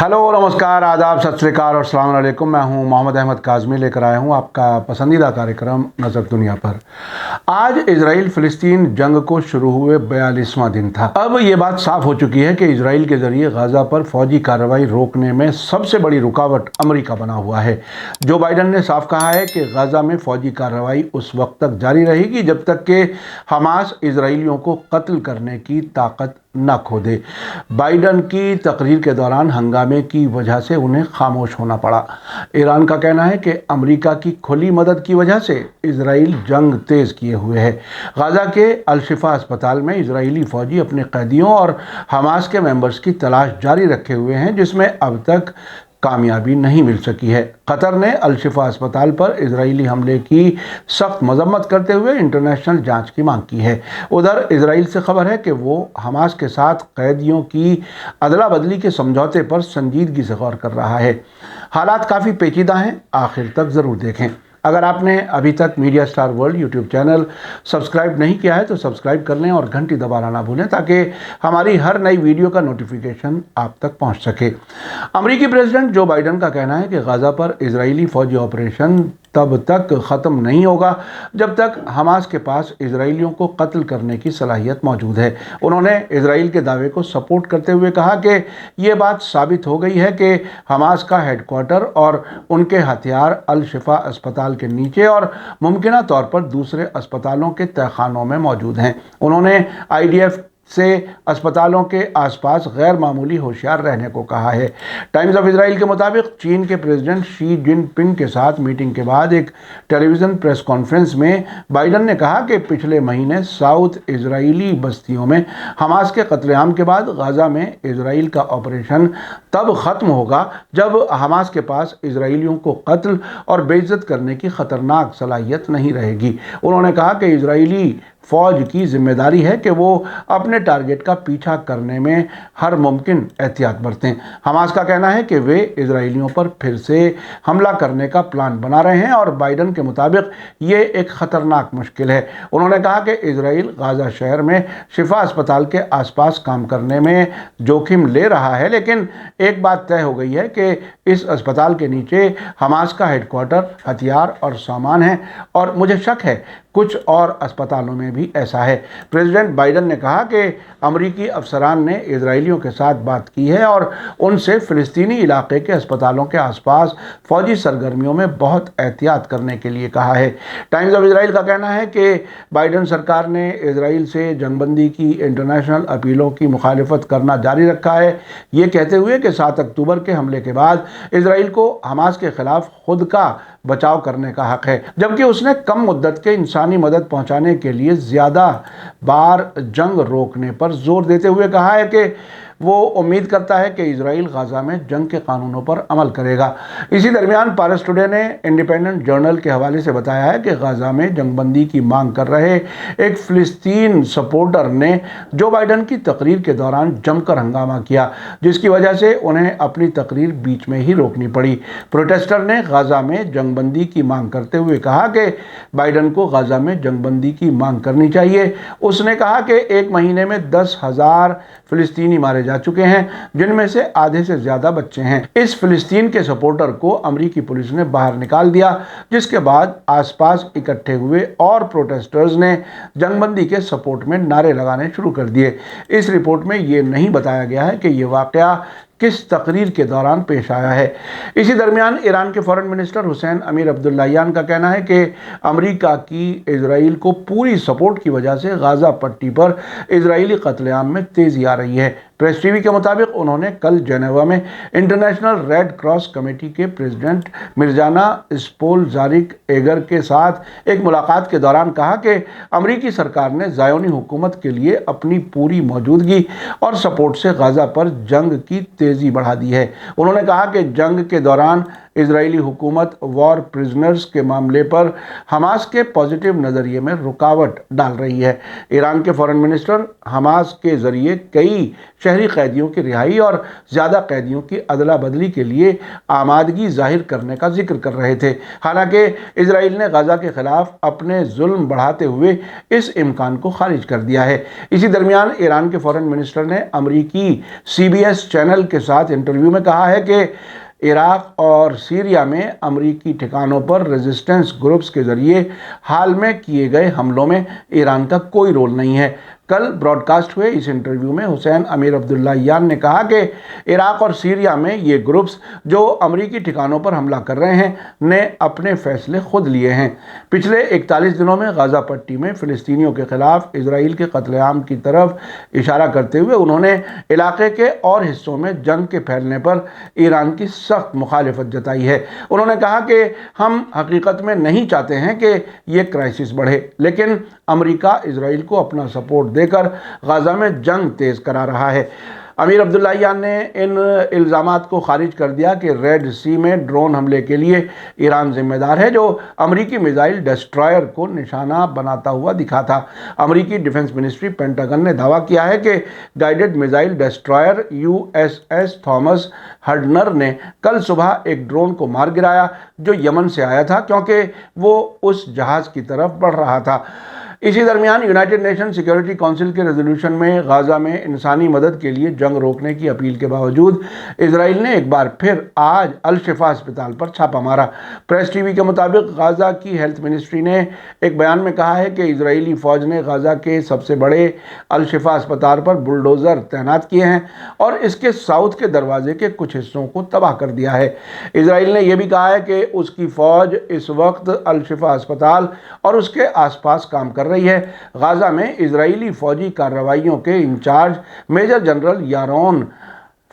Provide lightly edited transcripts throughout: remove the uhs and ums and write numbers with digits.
Hello नमस्कार आदाब सत श्री अकाल और अस्सलाम वालेकुम। मैं हूं मोहम्मद अहमद काज़मी, लेकर आया हूं आपका पसंदीदा कार्यक्रम नज़र दुनिया पर। आज इजराइल फ़िलिस्तीन जंग को शुरू हुए 42वां दिन था। अब ये बात साफ हो चुकी है कि इजराइल के ज़रिए गाज़ा पर फौजी कार्रवाई रोकने में सबसे बड़ी रुकावट अमेरिका बना हुआ है। जो बाइडन ने साफ कहा है कि गाज़ा में फौजी कार्रवाई उस वक्त तक जारी रहेगी जब तक कि हमास इजराइलियों को कत्ल करने की ताकत न खो दे। बाइडन की तकरीर के दौरान हंगामे की वजह से उन्हें खामोश होना पड़ा। ईरान का कहना है कि अमेरिका की खुली मदद की वजह से इजराइल जंग तेज किए हुए है। गाज़ा के अल-शिफा अस्पताल में इजरायली फौजी अपने कैदियों और हमास के मेंबर्स की तलाश जारी रखे हुए हैं, जिसमें अब तक कामयाबी नहीं मिल सकी है। कतर ने अल-शिफा अस्पताल पर इजरायली हमले की सख्त मजम्मत करते हुए इंटरनेशनल जांच की मांग की है। उधर इजराइल से खबर है कि वो हमास के साथ कैदियों की अदला बदली के समझौते पर संजीदगी से गौर कर रहा है। हालात काफ़ी पेचीदा हैं, आखिर तक ज़रूर देखें। अगर आपने अभी तक media star world YouTube channel subscribe नहीं किया है तो सब्सक्राइब कर लें और घंटी दबाना ना भूलें ताकि हमारी हर नई वीडियो का नोटिफिकेशन आप तक पहुंच सके। अमेरिकी प्रेसिडेंट जो बाइडन का कहना है कि गाज़ा पर इजरायली फौजी ऑपरेशन तब तक ख़त्म नहीं होगा जब तक हमास के पास इजरायलियों को कत्ल करने की सलाहियत मौजूद है। उन्होंने इजराइल के दावे को सपोर्ट करते हुए कहा कि ये बात साबित हो गई है कि हमास का हेडक्वार्टर और उनके हथियार अल-शिफा अस्पताल के नीचे और मुमकिना तौर पर दूसरे अस्पतालों के तहखानों में मौजूद हैं। उन्होंने IDF से अस्पतालों के आसपास गैर मामूली होशियार रहने को कहा है। टाइम्स ऑफ इजराइल के मुताबिक चीन के प्रेसिडेंट शी जिनपिंग के साथ मीटिंग के बाद एक टेलीविज़न प्रेस कॉन्फ्रेंस में बाइडन ने कहा कि पिछले महीने साउथ इजरायली बस्तियों में हमास के कत्लेआम के बाद गाज़ा में इजराइल का ऑपरेशन तब ख़त्म होगा जब हमास के पास इजरायलियों को कत्ल और बेइज्जत करने की ख़तरनाक सलाहियत नहीं रहेगी। उन्होंने कहा कि इजरायली फ़ौज की जिम्मेदारी है कि वो अपने टारगेट का पीछा करने में हर मुमकिन एहतियात बरतें। हमास का कहना है कि वे इजरायलियों पर फिर से हमला करने का प्लान बना रहे हैं और बाइडन के मुताबिक ये एक ख़तरनाक मुश्किल है। उन्होंने कहा कि इजराइल गाज़ा शहर में शिफा अस्पताल के आसपास काम करने में जोखिम ले रहा है, लेकिन एक बात तय हो गई है कि इस अस्पताल के नीचे हमास का हेडक्वार्टर, हथियार और सामान है और मुझे शक है कुछ और अस्पतालों में भी ऐसा है। प्रेसिडेंट बाइडन ने कहा कि अमरीकी अफसरान ने इजरायलियों के साथ बात की है और उनसे फ़िलिस्तीनी इलाके के अस्पतालों के आसपास फ़ौजी सरगर्मियों में बहुत एहतियात करने के लिए कहा है। टाइम्स ऑफ इजराइल का कहना है कि बाइडन सरकार ने इजराइल से जंगबंदी की इंटरनेशनल अपीलों की मुखालिफत करना जारी रखा है, ये कहते हुए कि 7 अक्टूबर के हमले के बाद इजराइल को हमास के खिलाफ खुद का बचाव करने का हक है, जबकि उसने कम मुद्दत के इंसानी मदद पहुंचाने के लिए ज़्यादा बार जंग रोकने पर जोर देते हुए कहा है कि वो उम्मीद करता है कि इजराइल गाज़ा में जंग के कानूनों पर अमल करेगा। इसी दरमियान पारस टुडे ने इंडिपेंडेंट जर्नल के हवाले से बताया है कि गाज़ा में जंगबंदी की मांग कर रहे एक फ़िलिस्तीन सपोर्टर ने जो बाइडन की तकरीर के दौरान जमकर हंगामा किया, जिसकी वजह से उन्हें अपनी तकरीर बीच में ही रोकनी पड़ी। प्रोटेस्टर ने गाज़ा में जंगबंदी की मांग करते हुए कहा कि बाइडन को गाज़ा में जंगबंदी की मांग करनी चाहिए। उसने कहा कि एक महीने में 10,000 फ़िलिस्तीनी मारे जा चुके हैं, जिनमें से आधे से ज़्यादा बच्चे हैं। इस फ़िलिस्तीन के सपोर्टर को अमेरिकी पुलिस ने बाहर निकाल दिया, जिसके बाद आसपास इकट्ठे हुए और प्रोटेस्टर्स ने जंगबंदी के सपोर्ट में नारे लगाने शुरू कर दिए। इस रिपोर्ट में ये नहीं बताया गया है कि ये वाक़या किस तकरीर के दौरान पेश आया है। इसी दरमियान ईरान के फॉरेन मिनिस्टर हुसैन अमीर अब्दुल्लाहियान का कहना है कि अमेरिका की इजराइल को पूरी सपोर्ट की वजह से गाज़ा पट्टी पर इजरायली कत्लेआम में तेज़ी आ रही है। प्रेस टीवी के मुताबिक उन्होंने कल जेनेवा में इंटरनेशनल रेड क्रॉस कमेटी के प्रेसिडेंट मिर्जाना स्पोलजारिक एगर के साथ एक मुलाकात के दौरान कहा कि अमेरिकी सरकार ने ज़ायोनी हुकूमत के लिए अपनी पूरी मौजूदगी और सपोर्ट से गाज़ा पर जंग की तेज़ी बढ़ा दी है। उन्होंने कहा कि जंग के दौरान इजरायली हुकूमत वॉर प्रिजनर्स के मामले पर हमास के पॉजिटिव नज़रिए में रुकावट डाल रही है। ईरान के फॉरेन मिनिस्टर हमास के ज़रिए कई शहरी कैदियों की रिहाई और ज़्यादा कैदियों की अदला बदली के लिए आमादगी जाहिर करने का जिक्र कर रहे थे। हालांकि इजराइल ने गाज़ा के खिलाफ अपने जुल्म बढ़ाते हुए इस इम्कान को खारिज कर दिया है। इसी दरमियान ईरान के फॉरेन मिनिस्टर ने अमरीकी CBS चैनल के साथ इंटरव्यू में कहा है कि इराक और सीरिया में अमरीकी ठिकानों पर रेजिस्टेंस ग्रुप्स के ज़रिए हाल में किए गए हमलों में ईरान का कोई रोल नहीं है। कल ब्रॉडकास्ट हुए इस इंटरव्यू में हुसैन अमीर अब्दुल्लाहियान ने कहा कि इराक और सीरिया में ये ग्रुप्स जो अमरीकी ठिकानों पर हमला कर रहे हैं ने अपने फैसले खुद लिए हैं। पिछले 41 दिनों में गाज़ा पट्टी में फ़िलिस्तीनियों के खिलाफ इजराइल के कत्लेआम की तरफ इशारा करते हुए उन्होंने इलाके के और हिस्सों में जंग के फैलने पर ईरान की सख्त मुखालिफत जताई है। उन्होंने कहा कि हम हकीकत में नहीं चाहते हैं कि ये क्राइसिस बढ़े, लेकिन अमेरिका इजराइल को अपना सपोर्ट देकर गाज़ा में जंग तेज़ करा रहा है। अमीर अब्दुल्लाहियान ने इन इल्ज़ामात को खारिज कर दिया कि रेड सी में ड्रोन हमले के लिए ईरान जिम्मेदार है, जो अमरीकी मिसाइल डिस्ट्रॉयर को निशाना बनाता हुआ दिखा था। अमरीकी डिफेंस मिनिस्ट्री पेंटागन ने दावा किया है कि guided missile destroyer USS Thomas Hudner ने कल सुबह एक ड्रोन को मार गिराया जो यमन से आया था, क्योंकि वो उस जहाज़ की तरफ बढ़ रहा था। इसी दरमियान यूनाइटेड नेशन सिक्योरिटी काउंसिल के रेजोल्यूशन में गाज़ा में इंसानी मदद के लिए जंग रोकने की अपील के बावजूद इजराइल ने एक बार फिर आज अल शिफा अस्पताल पर छापा मारा। प्रेस टीवी के मुताबिक गाज़ा की हेल्थ मिनिस्ट्री ने एक बयान में कहा है कि इजरायली फ़ौज ने गाज़ा के सबसे बड़े अल शिफा अस्पताल पर बुलडोज़र तैनात किए हैं और इसके साउथ के दरवाजे के कुछ हिस्सों को तबाह कर दिया है। इजराइल ने यह भी कहा है कि उसकी फ़ौज इस वक्त अल शिफा अस्पताल और उसके आसपास काम कर रही है। गाज़ा में इजरायली फौजी कार्रवाइयों के इंचार्ज मेजर जनरल यारोन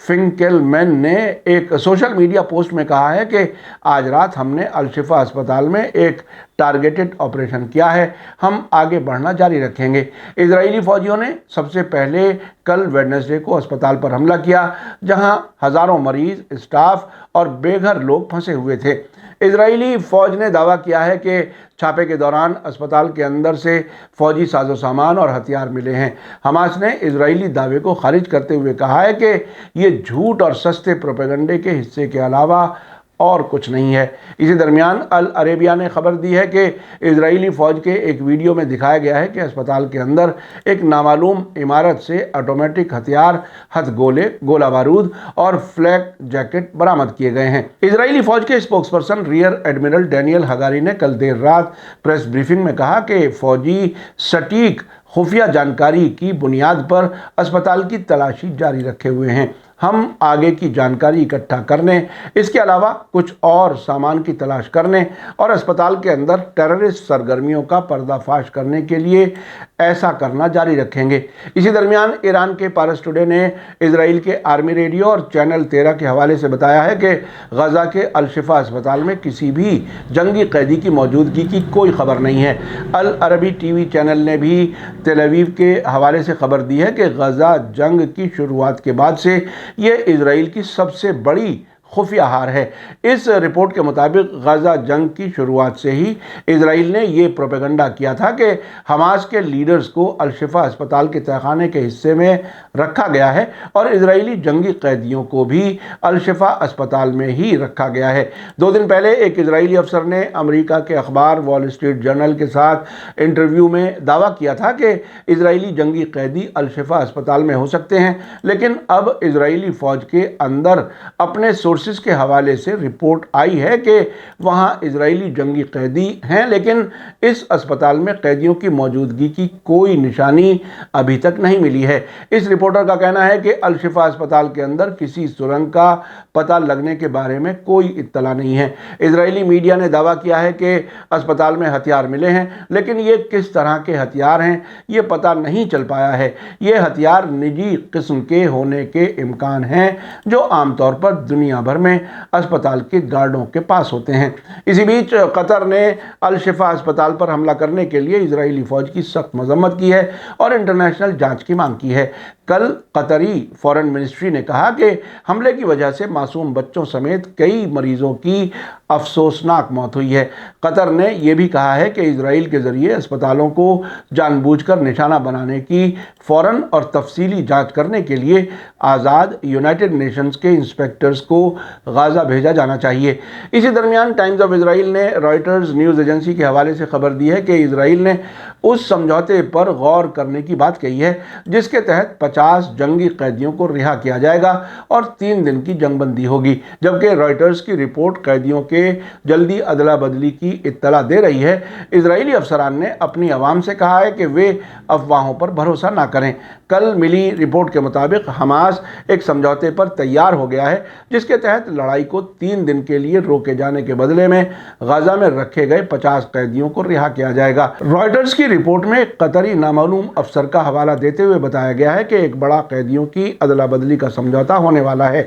फिंकेलमैन ने एक सोशल मीडिया पोस्ट में कहा है कि आज रात हमने अल शिफा अस्पताल में एक टारगेटेड ऑपरेशन किया है, हम आगे बढ़ना जारी रखेंगे। इजरायली फौजियों ने सबसे पहले कल वेडनेसडे को अस्पताल पर हमला किया, जहां हज़ारों मरीज, स्टाफ और बेघर लोग फंसे हुए थे। इजरायली फ़ौज ने दावा किया है कि छापे के दौरान अस्पताल के अंदर से फौजी साजो सामान और हथियार मिले हैं। हमास ने इजरायली दावे को खारिज करते हुए कहा है कि ये झूठ और सस्ते प्रोपेगेंडे के हिस्से के अलावा और कुछ नहीं है। इसी दरमियान अल अरेबिया ने खबर दी है कि इजरायली फ़ौज के एक वीडियो में दिखाया गया है कि अस्पताल के अंदर एक नामालूम इमारत से ऑटोमेटिक हथियार, हथगोले, गोला बारूद और फ्लैक जैकेट बरामद किए गए हैं। इजरायली फ़ौज के spokesperson rear admiral Daniel Hagari ने कल देर रात प्रेस ब्रीफिंग में कहा कि फ़ौजी सटीक खुफिया जानकारी की बुनियाद पर अस्पताल की तलाशी जारी रखे हुए हैं। हम आगे की जानकारी इकट्ठा करने, इसके अलावा कुछ और सामान की तलाश करने और अस्पताल के अंदर टेररिस्ट सरगर्मियों का पर्दाफाश करने के लिए ऐसा करना जारी रखेंगे। इसी दरमियान ईरान के पारस टुडे ने इजराइल के आर्मी रेडियो और चैनल 13 के हवाले से बताया है कि गाज़ा के अल शिफा अस्पताल में किसी भी जंगी कैदी की मौजूदगी की कोई खबर नहीं है। अल अरबी टीवी चैनल ने भी तेल अवीव के हवाले से खबर दी है कि गाज़ा जंग की शुरुआत के बाद से ये इजराइल की सबसे बड़ी खुफिया हार है। इस रिपोर्ट के मुताबिक गाज़ा जंग की शुरुआत से ही इजराइल ने ये प्रोपेगेंडा किया था कि हमास के लीडर्स को अल शिफा अस्पताल के तहखाने के हिस्से में रखा गया है और इजरायली जंगी कैदियों को भी अल शिफा अस्पताल में ही रखा गया है। 2 दिन पहले एक इजरायली अफसर ने अमेरिका के अखबार वॉल स्ट्रीट जर्नल के साथ इंटरव्यू में दावा किया था कि इजरायली जंगी कैदी अल शिफा अस्पताल में हो सकते हैं, लेकिन अब इजरायली फ़ौज के अंदर अपने सोर्सेस के हवाले से रिपोर्ट आई है कि वहां इजरायली जंगी कैदी हैं, लेकिन इस अस्पताल में कैदियों की मौजूदगी की कोई निशानी अभी तक नहीं मिली है। इस रिपोर्टर का कहना है कि अल शिफा अस्पताल के अंदर किसी सुरंग का पता लगने के बारे में कोई इत्तला नहीं है। इजरायली मीडिया ने दावा किया है कि अस्पताल में हथियार मिले हैं, लेकिन ये किस तरह के हथियार हैं ये पता नहीं चल पाया है। ये हथियार निजी किस्म के होने के इम्कान हैं जो आमतौर पर दुनिया भर में अस्पताल के गार्डों के पास होते हैं। इसी बीच कतर ने अल शिफा अस्पताल पर हमला करने के लिए इजरायली फौज की सख्त मजम्मत की है और इंटरनेशनल जांच की मांग की है। कल कतरी फॉरेन मिनिस्ट्री ने कहा कि हमले की वजह से मासूम बच्चों समेत कई मरीजों की अफसोसनाक मौत हुई है। कतर ने यह भी कहा है कि इजराइल के जरिए अस्पतालों को जानबूझकर निशाना बनाने की फौरन और तफसीली जांच करने के लिए आज़ाद यूनाइटेड नेशंस के इंस्पेक्टर्स को गाज़ा भेजा जाना चाहिए। इसी दरमियान टाइम्स ऑफ इजराइल ने रॉयटर्स न्यूज़ एजेंसी के हवाले से खबर दी है कि इजराइल ने उस समझौते पर गौर करने की बात कही है जिसके तहत 50 जंगी कैदियों को रिहा किया जाएगा और 3 दिन की जंगबंदी होगी, जबकि रॉयटर्स की रिपोर्ट कैदियों के जल्दी अदला बदली की इत्तला दे रही है। इजरायली अफसरान ने अपनी आवाम से कहा है कि वे अफवाहों पर भरोसा ना करें। कल मिली रिपोर्ट के मुताबिक हमास एक समझौते पर तैयार हो गया है जिसके तहत लड़ाई को 3 दिन के लिए रोके जाने के बदले में गाजा में रखे गए 50 कैदियों को रिहा किया जाएगा। रॉयटर्स की रिपोर्ट में कतरी नामालूम अफसर का हवाला देते हुए बताया गया है कि एक बड़ा कैदियों की अदला बदली का समझौता होने वाला है।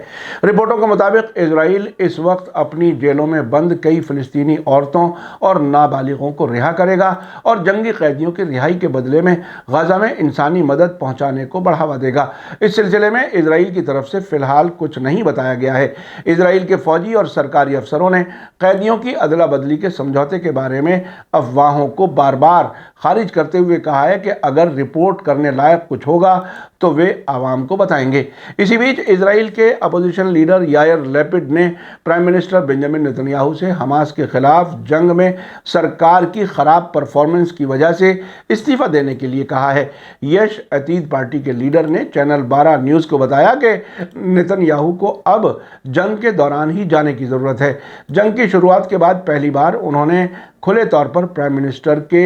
रिपोर्टों के मुताबिक इजराइल इस वक्त अपनी जेलों में बंद कई फिलिस्तीनी औरतों और नाबालिगों को रिहा करेगा और जंगी कैदियों की रिहाई के बदले में गाजा में इंसानी मदद पहुंचाने को बढ़ावा देगा। इस सिलसिले में इजराइल की तरफ से फिलहाल कुछ नहीं बताया गया है। इजराइल के फौजी और सरकारी अफसरों ने कैदियों की अदला बदली के समझौते के बारे में अफवाहों को बार बार खारिज करते हुए कहा है कि अगर रिपोर्ट करने लायक कुछ होगा तो वे आवाम को बताएंगे। इसी बीच इजराइल के अपोजिशन लीडर यायर लैपिड ने प्राइम मिनिस्टर बेंजामिन नेतन्याहू से हमास के खिलाफ जंग में सरकार की खराब परफॉर्मेंस की वजह से इस्तीफा देने के लिए कहा है। यश अतीद पार्टी के लीडर ने चैनल 12 न्यूज़ को बताया कि नेतन्याहू को अब जंग के दौरान ही जाने की ज़रूरत है। जंग की शुरुआत के बाद पहली बार उन्होंने खुले तौर पर प्राइम मिनिस्टर के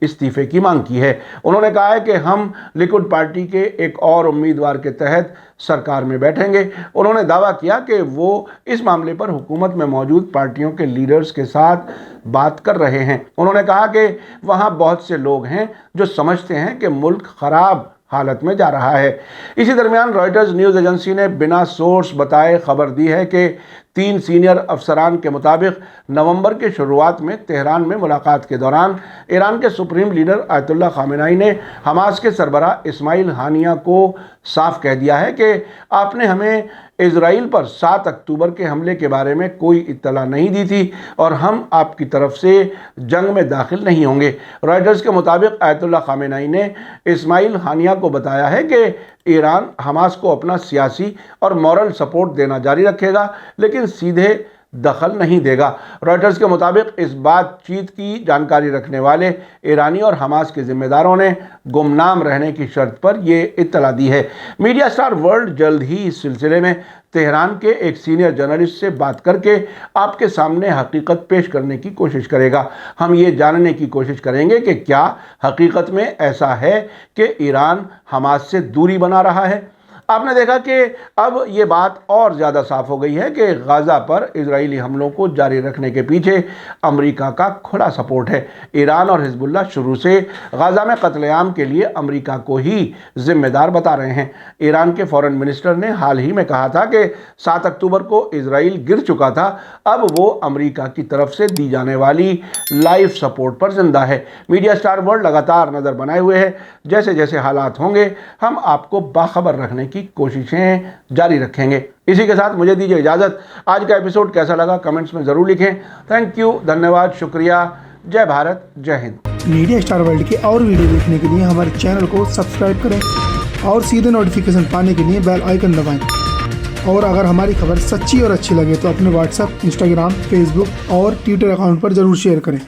इस्तीफे की मांग की है। उन्होंने कहा है कि हम लिकुड पार्टी के एक और उम्मीदवार के तहत सरकार में बैठेंगे। उन्होंने दावा किया कि वो इस मामले पर हुकूमत में मौजूद पार्टियों के लीडर्स के साथ बात कर रहे हैं। उन्होंने कहा कि वहाँ बहुत से लोग हैं जो समझते हैं कि मुल्क खराब हालत में जा रहा है। इसी दरमियान रॉयटर्स न्यूज़ एजेंसी ने बिना सोर्स बताए खबर दी है कि 3 सीनियर अफसरान के मुताबिक नवंबर के शुरुआत में तेहरान में मुलाकात के दौरान ईरान के सुप्रीम लीडर आयतुल्लाह खामेनी ने हमास के सरबराह इस्माइल हानिया को साफ कह दिया है कि आपने हमें इजराइल पर 7 अक्टूबर के हमले के बारे में कोई इत्तला नहीं दी थी और हम आपकी तरफ से जंग में दाखिल नहीं होंगे। रॉयटर्स के मुताबिक आयतुल्लाह खामेनी ने इस्माइल हानिया को बताया है कि ईरान हमास को अपना सियासी और मॉरल सपोर्ट देना जारी रखेगा लेकिन सीधे दखल नहीं देगा। रॉयटर्स के मुताबिक इस बातचीत की जानकारी रखने वाले ईरानी और हमास के जिम्मेदारों ने गुमनाम रहने की शर्त पर यह इत्तला दी है। मीडिया स्टार वर्ल्ड जल्द ही इस सिलसिले में तेहरान के एक सीनियर जर्नलिस्ट से बात करके आपके सामने हकीकत पेश करने की कोशिश करेगा। हम ये जानने की कोशिश करेंगे कि क्या हकीकत में ऐसा है कि ईरान हमास से दूरी बना रहा है। आपने देखा कि अब ये बात और ज़्यादा साफ हो गई है कि गाज़ा पर इजरायली हमलों को जारी रखने के पीछे अमेरिका का खुला सपोर्ट है। ईरान और हिजबुल्लाह शुरू से गाज़ा में कत्लेआम के लिए अमेरिका को ही जिम्मेदार बता रहे हैं। ईरान के फॉरेन मिनिस्टर ने हाल ही में कहा था कि 7 अक्टूबर को इजराइल गिर चुका था, अब वो अमेरिका की तरफ से दी जाने वाली लाइफ सपोर्ट पर जिंदा है। मीडिया स्टार वर्ल्ड लगातार नज़र बनाए हुए है। जैसे जैसे हालात होंगे हम आपको बाखबर रखने की कोशिशें जारी रखेंगे। इसी के साथ मुझे दीजिए इजाज़त। आज का एपिसोड कैसा लगा कमेंट्स में ज़रूर लिखें। थैंक यू, धन्यवाद, शुक्रिया। जय भारत, जय हिंद। मीडिया स्टार वर्ल्ड के और वीडियो देखने के लिए हमारे चैनल को सब्सक्राइब करें और सीधे नोटिफिकेशन पाने के लिए बेल आइकन दबाएं। और अगर हमारी खबर सच्ची और अच्छी लगे तो अपने व्हाट्सएप, इंस्टाग्राम, फेसबुक और ट्विटर अकाउंट पर ज़रूर शेयर करें।